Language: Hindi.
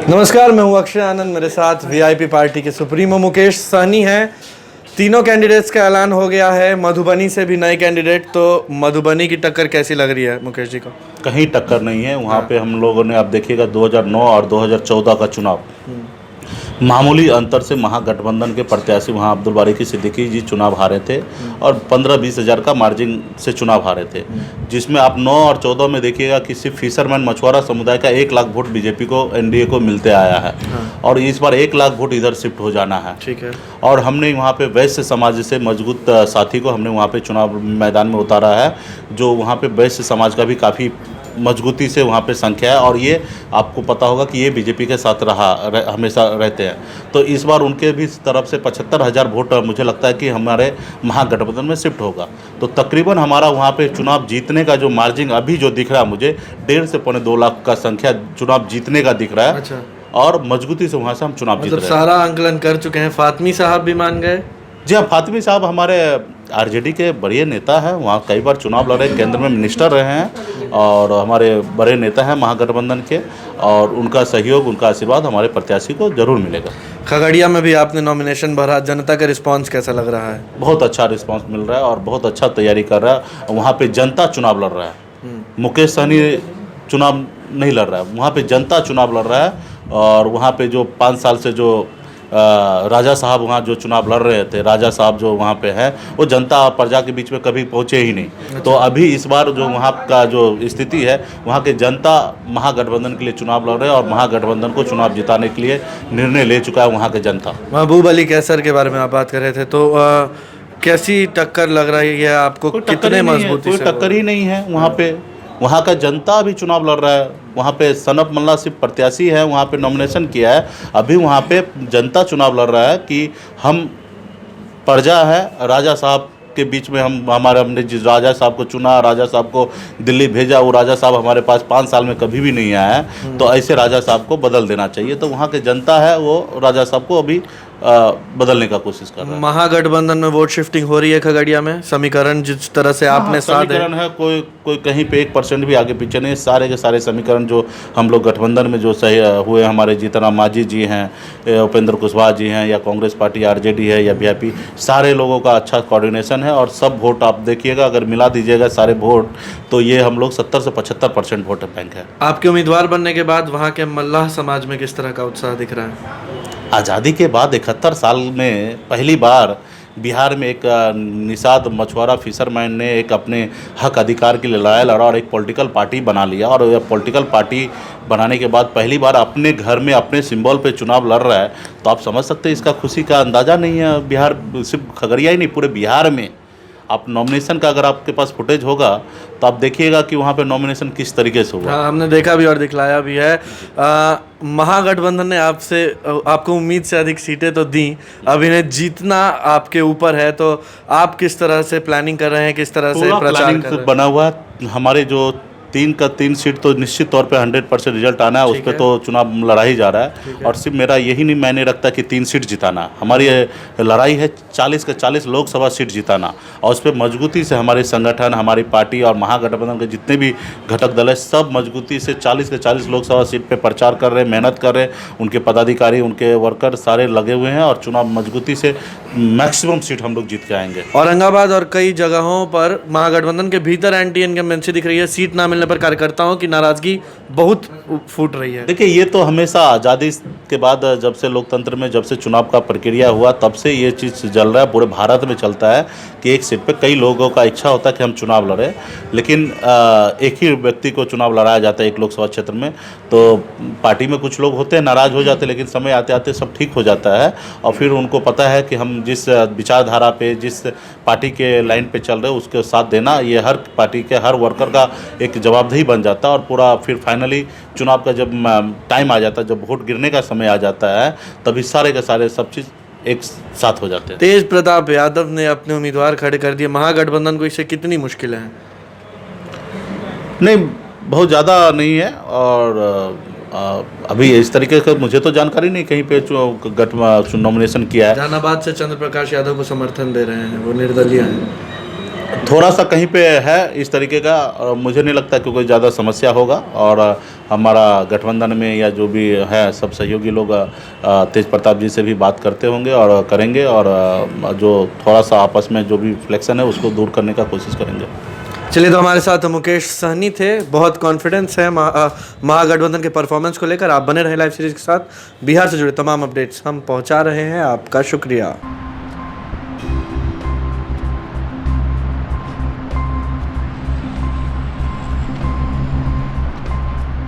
नमस्कार, मैं हूं अक्षय आनंद। मेरे साथ वीआईपी पार्टी के सुप्रीमो मुकेश सहनी हैं। तीनों कैंडिडेट्स का ऐलान हो गया है, मधुबनी से भी नए कैंडिडेट। तो मधुबनी की टक्कर कैसी लग रही है मुकेश जी को? कहीं टक्कर नहीं है वहाँ पे। हम लोगों ने, आप देखिएगा 2009 और 2014 का चुनाव मामूली अंतर से महागठबंधन के प्रत्याशी वहाँ अब्दुल बारी की सिद्दीकी जी चुनाव हारे थे और 15-20 हज़ार का मार्जिन से चुनाव हारे थे, जिसमें आप 9 और 14 में देखिएगा कि सिर्फ फिशरमैन मछुआरा समुदाय का 1 लाख वोट बीजेपी को, एनडीए को मिलते आया है। और इस बार 1 लाख वोट इधर शिफ्ट हो जाना है। ठीक है। और हमने वहाँ पे वैश्य समाज से मजबूत साथी को हमने वहाँ पे चुनाव मैदान में उतारा है, जो वहाँ पे वैश्य समाज का भी काफ़ी मजबूती से वहाँ पे संख्या है। और ये आपको पता होगा कि ये बीजेपी के साथ हमेशा रहते हैं। तो इस बार उनके भी तरफ से 75,000 वोट मुझे लगता है कि हमारे महागठबंधन में शिफ्ट होगा। तो तकरीबन हमारा वहाँ पे चुनाव जीतने का जो मार्जिन अभी जो दिख रहा है मुझे, 1.5 से 2.25 लाख का संख्या चुनाव जीतने का दिख रहा है। अच्छा। और मजबूती से वहाँ से हम चुनाव जीत रहे हैं। सारा आंकलन कर चुके हैं। फातमी साहब भी मान गए? जी हाँ, फातमी साहब हमारे आरजेडी के बड़े नेता हैं। वहाँ कई बार चुनाव लड़े, केंद्र में मिनिस्टर रहे हैं और हमारे बड़े नेता हैं महागठबंधन के। और उनका सहयोग, उनका आशीर्वाद हमारे प्रत्याशी को जरूर मिलेगा। खगड़िया में भी आपने नॉमिनेशन भरा, जनता का रिस्पांस कैसा लग रहा है? बहुत अच्छा रिस्पांस मिल रहा है और बहुत अच्छा तैयारी कर रहा है। वहाँ पे जनता चुनाव लड़ रहा है, मुकेश सहनी चुनाव नहीं लड़ रहा है, वहाँ पे जनता चुनाव लड़ रहा है। और वहाँ पे जो 5 साल से जो राजा साहब वहाँ जो चुनाव लड़ रहे थे, राजा साहब जो वहाँ पे हैं, वो जनता और प्रजा के बीच में कभी पहुँचे ही नहीं। तो अभी इस बार जो वहाँ का जो स्थिति है, वहाँ के जनता महागठबंधन के लिए चुनाव लड़ रहे हैं और महागठबंधन को चुनाव जिताने के लिए निर्णय ले चुका है वहाँ के जनता। महबूब अली कैसर के बारे में आप बात कर रहे थे, तो कैसी टक्कर लग रही है आपको? कितने मजबूती से? कोई टक्कर ही नहीं है वहाँ पे। वहाँ का जनता भी चुनाव लड़ रहा है। वहाँ पे सनफ मल्ला सिर्फ प्रत्याशी है, वहाँ पे नॉमिनेशन किया है। अभी वहाँ पे जनता चुनाव लड़ रहा है कि हम प्रजा है, राजा साहब के बीच में हमने जिस राजा साहब को चुना, राजा साहब को दिल्ली भेजा, वो राजा साहब हमारे पास 5 साल में कभी भी नहीं आया है। तो ऐसे राजा साहब को बदल देना चाहिए। तो वहाँ के जनता है वो राजा साहब को अभी बदलने का कोशिश कर रहा है। महागठबंधन में वोट शिफ्टिंग हो रही है खगड़िया में? समीकरण जिस तरह से आपने समीकरण है, कोई कहीं पे 1% भी आगे पीछे नहीं। सारे के सारे समीकरण जो हम लोग गठबंधन में जो सही हुए, हमारे जीतनराम मांझी जी हैं, उपेंद्र कुशवाहा जी हैं, या कांग्रेस पार्टी आरजेडी है या वीआईपी, सारे लोगों का अच्छा कोऑर्डिनेशन है। और सब वोट आप देखिएगा, अगर मिला दीजिएगा सारे वोट, तो ये हम लोग 70 से 75% वोट बैंक है। आपके उम्मीदवार बनने के बाद वहाँ के मल्लाह समाज में किस तरह का उत्साह दिख रहा है? आज़ादी के बाद 71 साल में पहली बार बिहार में एक निषाद मछुआरा फिशरमैन ने एक अपने हक अधिकार के लिए लड़ाई लड़ा और एक पॉलिटिकल पार्टी बना लिया। और यह पॉलिटिकल पार्टी बनाने के बाद पहली बार अपने घर में अपने सिंबल पे चुनाव लड़ रहा है। तो आप समझ सकते हैं इसका खुशी का अंदाज़ा नहीं है। बिहार, सिर्फ खगड़िया ही नहीं, पूरे बिहार में आप नॉमिनेशन का अगर आपके पास फुटेज होगा तो आप देखिएगा कि वहाँ पे नॉमिनेशन किस तरीके से हुआ। हाँ, हमने देखा भी और दिखलाया भी है। महागठबंधन ने आपको उम्मीद से अधिक सीटें तो दी, अब इन्हें जीतना आपके ऊपर है। तो आप किस तरह से प्लानिंग कर रहे हैं, किस तरह से प्रचार कर रहे हैं? बना हुआ है हमारे जो 3 सीट तो निश्चित तौर पे 100% रिजल्ट आना है, उस पर तो चुनाव लड़ा ही जा रहा है। और सिर्फ मेरा यही नहीं मायने रखता कि 3 सीट जिताना, हमारी लड़ाई है 40 के 40 लोकसभा सीट जिताना। और उस पर मजबूती से हमारे संगठन, हमारी पार्टी और महागठबंधन के जितने भी घटक दल है, सब मजबूती से 40 के 40 लोकसभा सीट पे प्रचार कर रहे हैं, मेहनत कर रहे हैं। उनके पदाधिकारी, उनके वर्कर सारे लगे हुए हैं और चुनाव मजबूती से मैक्सिमम सीट हम लोग जीत के आएंगे। औरंगाबाद और कई जगहों पर महागठबंधन के भीतर एंटी इनकम्बेंसी दिख रही है। सीट ना मिलने पर कार्यकर्ताओं की नाराजगी बहुत फूट रही है। देखिए, ये तो हमेशा आज़ादी के बाद, जब से लोकतंत्र में जब से चुनाव का प्रक्रिया हुआ, तब से ये चीज़ चल रहा है। पूरे भारत में चलता है कि एक सीट पे कई लोगों का इच्छा होता है कि हम चुनाव लड़ें, लेकिन एक ही व्यक्ति को चुनाव लड़ाया जाता है एक लोकसभा क्षेत्र में। तो पार्टी में कुछ लोग होते हैं, नाराज़ हो जाते हैं, लेकिन समय आते आते सब ठीक हो जाता है। और फिर उनको पता है कि हम जिस विचारधारा पे, जिस पार्टी के लाइन पे चल रहे हैं, उसके साथ देना, ये हर पार्टी के हर वर्कर का एक जवाबदेही बन जाता है। और पूरा फिर फाइनली चुनाव का जब टाइम आ जाता है, जब वोट गिरने का समय आ जाता है, तभी सारे के सारे सब चीज़ एक साथ हो जाते हैं। तेज प्रताप यादव ने अपने उम्मीदवार खड़े कर दिए। महागठबंधन को इससे कितनी मुश्किल है? नहीं, बहुत ज़्यादा नहीं है। और अभी इस तरीके का मुझे तो जानकारी नहीं कहीं पे नॉमिनेशन किया है। जहानाबाद से चंद्र प्रकाश यादव को समर्थन दे रहे हैं, वो निर्दलीय हैं। थोड़ा सा कहीं पे है इस तरीके का, मुझे नहीं लगता कि कोई ज़्यादा समस्या होगा। और हमारा गठबंधन में या जो भी है सब सहयोगी लोग तेज प्रताप जी से भी बात करते होंगे और करेंगे, और जो थोड़ा सा आपस में जो भी फ्लेक्शन है उसको दूर करने का कोशिश करेंगे। चलिए, तो हमारे साथ मुकेश सहनी थे। बहुत कॉन्फिडेंस है महागठबंधन के परफॉर्मेंस को लेकर। आप बने रहे लाइव सीरीज के साथ। बिहार से जुड़े तमाम अपडेट्स हम पहुंचा रहे हैं। आपका शुक्रिया।